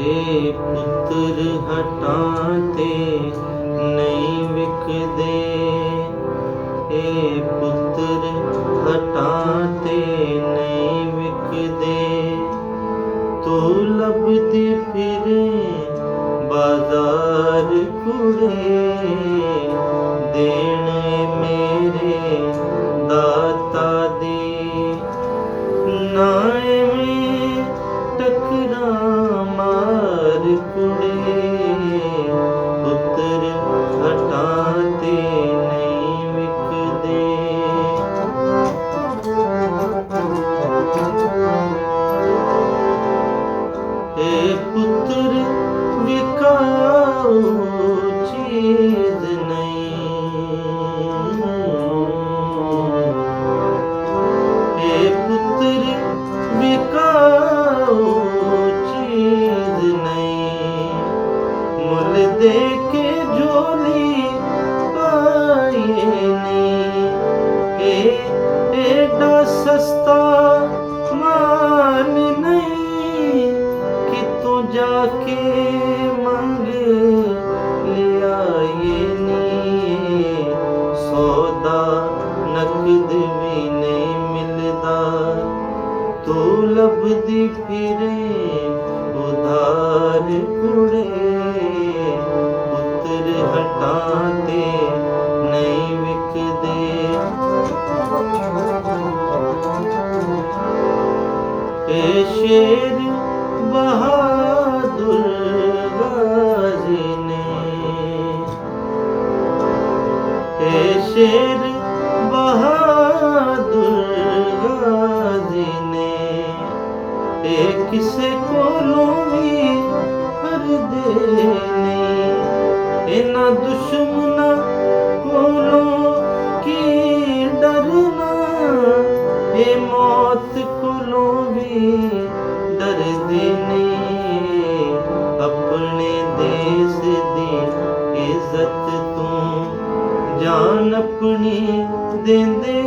हे पुत्र हटाते नहीं विकदे, हे पुत्र हटाते नहीं विकदे। तू लभदी फिरे बाजार कुड़े, देण मेरे दाता दी। ना एवें टकरा मार कुड़े, पुत्र हटाते नहीं विकदे। हे पुत्र विकाऊ चीज नहीं, हे पुत्र विकाऊ चीज नहीं। मुल दे के झोली पाए नहीं, एडा सस्ता मान नहीं कि तू जाके मंग लिया ये नी। सौदा नकद भी नहीं मिलदा, तू लभदी फिरे उधार कुड़े, पुत्र हटाते नहीं विकदे। हे शेर बहादुर गाजी ने, हे शेर बहादुर गाजी ने, हे किसे कोलों भी हर देने। इना दुश्मना कोलों की डरना, हे मौत कोलों भी डर देने। अपने देश दी इज्जत तू जान अपनी देंदे।